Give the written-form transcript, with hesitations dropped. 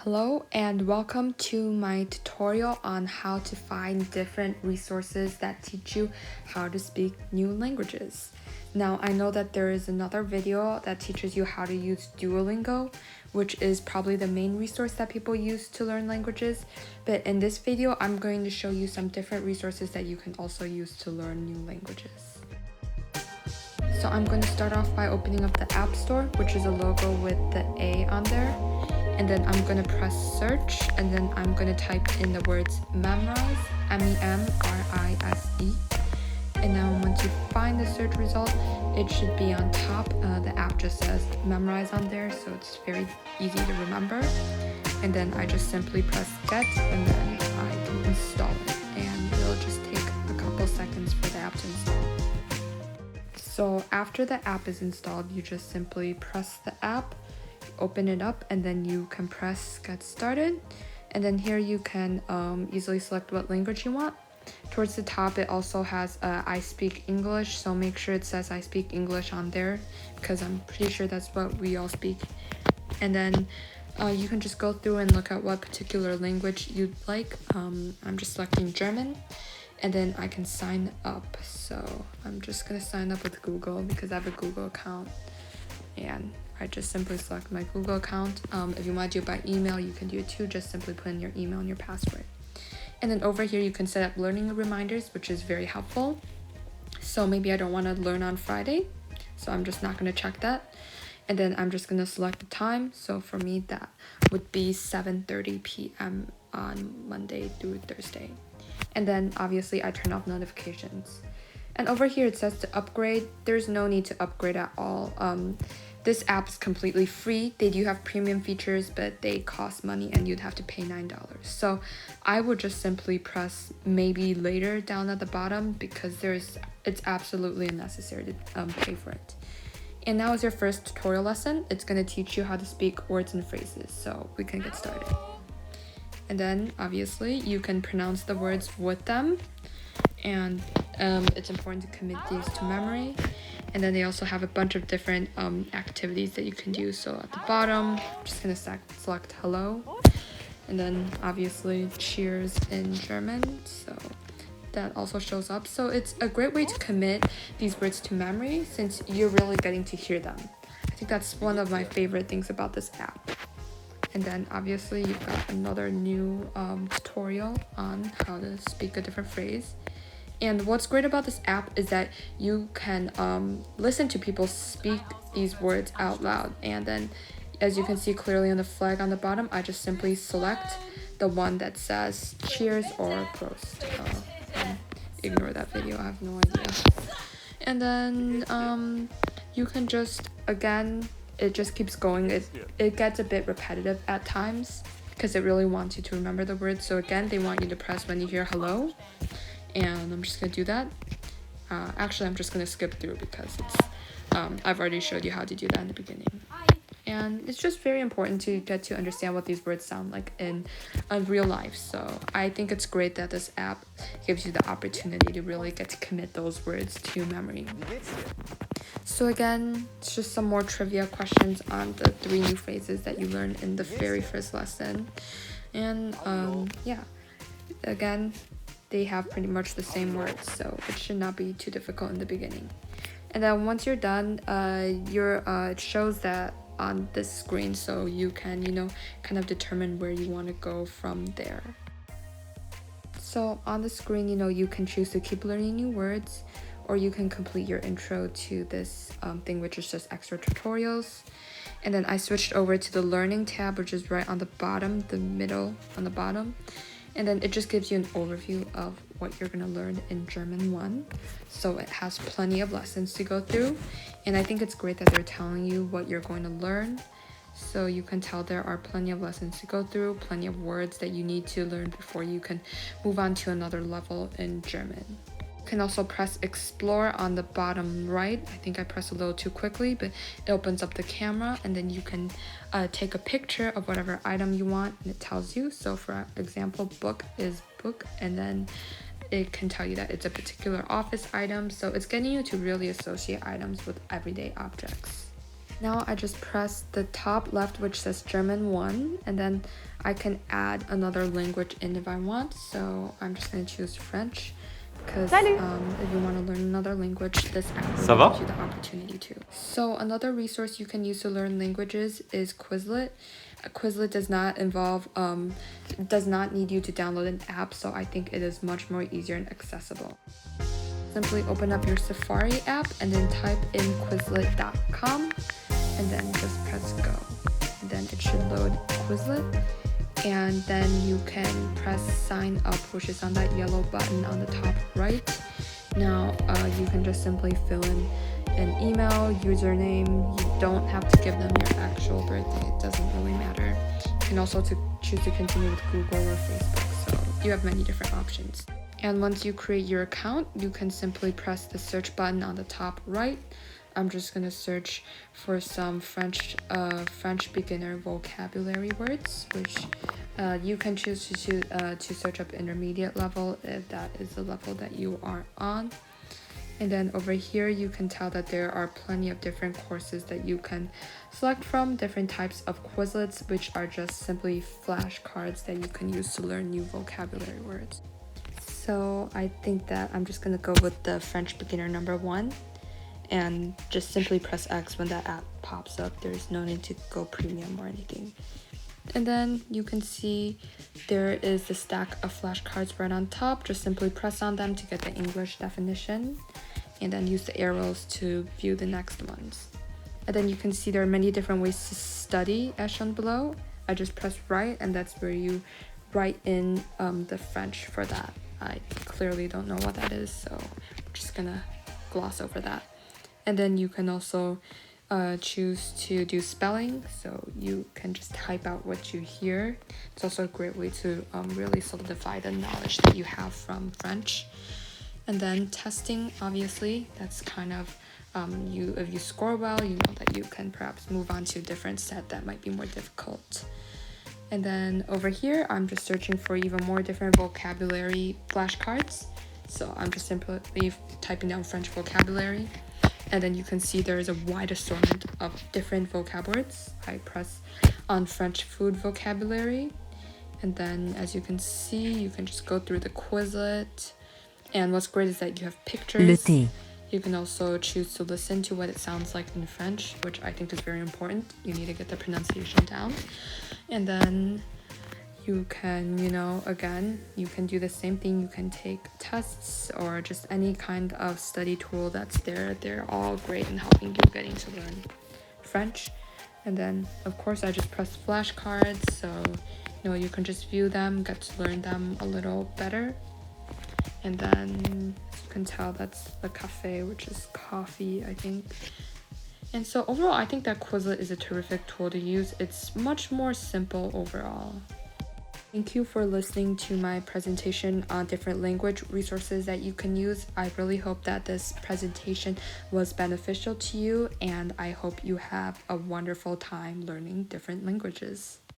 Hello and welcome to my tutorial on how to find different resources that teach you how to speak new languages. Now I know that there is another video that teaches you how to use Duolingo, which is probably the main resource that people use to learn languages, but in this video I'm going to show you some different resources that you can also use to learn new languages. So I'm going to start off by opening up the App Store, which is a logo with the A on there. And then I'm going to press search, and then I'm going to type in the words memrise, MEMRISE. And now once you find the search result, it should be on top. The app just says memrise on there, so it's very easy to remember. And then I just simply press get, and then I can install it. And it'll just take a couple seconds for the app to install. So after the app is installed, you just simply press the app, open it up, and then you can press get started, and then here you can easily select what language you want. Towards the top it also has I speak English, so make sure it says I speak English on there because I'm pretty sure that's what we all speak. And then you can just go through and look at what particular language you'd like. I'm just selecting German, and then I can sign up. So I'm just gonna sign up with Google because I have a Google account, and I just simply select my Google account. If you want to do it by email, you can do it too. Just simply put in your email and your password. And then over here, you can set up learning reminders, which is very helpful. So maybe I don't want to learn on Friday, so I'm just not going to check that. And then I'm just going to select the time. So for me, that would be 7:30 p.m. on Monday through Thursday. And then obviously I turn off notifications. And over here it says to upgrade. There's no need to upgrade at all. This app is completely free. They do have premium features, but they cost money and you'd have to pay $9. So I would just simply press maybe later down at the bottom because it's absolutely unnecessary to pay for it. And now is your first tutorial lesson. It's going to teach you how to speak words and phrases, so we can get started. And then obviously you can pronounce the words with them, and it's important to commit these to memory. And then they also have a bunch of different activities that you can do. So at the bottom, I'm just gonna select hello, and then obviously cheers in German, so that also shows up. So it's a great way to commit these words to memory since you're really getting to hear them. I think that's one of my favorite things about this app. And then obviously you've got another new tutorial on how to speak a different phrase. And what's great about this app is that you can listen to people speak these words out loud. And then as you can see clearly on the flag on the bottom, I just simply select the one that says cheers or prost. Ignore that video, I have no idea. And then you can just, again, it just keeps going. It gets a bit repetitive at times because it really wants you to remember the words. So again, they want you to press when you hear hello. And I'm just gonna do that. Actually, I'm just gonna skip through because it's I've already showed you how to do that in the beginning. And it's just very important to get to understand what these words sound like in real life. So I think it's great that this app gives you the opportunity to really get to commit those words to memory. So again, it's just some more trivia questions on the 3 new phrases that you learned in the very first lesson. And yeah, again, they have pretty much the same words, so it should not be too difficult in the beginning. And then once you're done, it shows that on this screen, so you can, kind of determine where you want to go from there. So on the screen, you can choose to keep learning new words, or you can complete your intro to this thing, which is just extra tutorials. And then I switched over to the learning tab, which is right on the bottom, the middle on the bottom. And then it just gives you an overview of what you're going to learn in German 1. So it has plenty of lessons to go through. And I think it's great that they're telling you what you're going to learn. So you can tell there are plenty of lessons to go through, plenty of words that you need to learn before you can move on to another level in German. You can also press explore on the bottom right. I think I pressed a little too quickly, but it opens up the camera, and then you can take a picture of whatever item you want, and it tells you. So for example, book is book, and then it can tell you that it's a particular office item. So it's getting you to really associate items with everyday objects. Now I just press the top left which says German 1, and then I can add another language in if I want. So I'm just going to choose French because if you want to learn another language, this app will gives you the opportunity to. So another resource you can use to learn languages is Quizlet. Quizlet does not need you to download an app, so I think it is much more easier and accessible. Simply open up your Safari app and then type in Quizlet.com and then just press go. And then it should load Quizlet, and then you can press sign up, which is on that yellow button on the top right. Now you can just simply fill in an email, username. You don't have to give them your actual birthday, it doesn't really matter. You can also choose to continue with Google or Facebook, so you have many different options. And once you create your account, you can simply press the search button on the top right. I'm just gonna search for some French beginner vocabulary words, which you can choose to search up intermediate level if that is the level that you are on. And then over here, you can tell that there are plenty of different courses that you can select from, different types of Quizlets, which are just simply flashcards that you can use to learn new vocabulary words. So I think that I'm just gonna go with the French beginner number 1 and just simply press X when that app pops up. There's no need to go premium or anything. And then you can see there is the stack of flashcards right on top. Just simply press on them to get the English definition and then use the arrows to view the next ones. And then you can see there are many different ways to study as shown below. I just press right, and that's where you write in the French for that. I clearly don't know what that is, so I'm just gonna gloss over that. And then you can also choose to do spelling, so you can just type out what you hear. It's also a great way to really solidify the knowledge that you have from French. And then testing, obviously, that's kind of if you score well, you know that you can perhaps move on to a different set that might be more difficult. And then over here, I'm just searching for even more different vocabulary flashcards. So I'm just simply typing down French vocabulary. And then you can see there is a wide assortment of different vocab words. I press on French food vocabulary. And then as you can see, you can just go through the Quizlet. And what's great is that you have pictures. You can also choose to listen to what it sounds like in French, which I think is very important. You need to get the pronunciation down. And then you can, again, you can do the same thing. You can take tests or just any kind of study tool that's there. They're all great in helping you getting to learn French. And then, of course, I just press flashcards. So, you can just view them, get to learn them a little better. And then you can tell that's the cafe, which is coffee, I think. And so overall, I think that Quizlet is a terrific tool to use. It's much more simple overall. Thank you for listening to my presentation on different language resources that you can use. I really hope that this presentation was beneficial to you, and I hope you have a wonderful time learning different languages.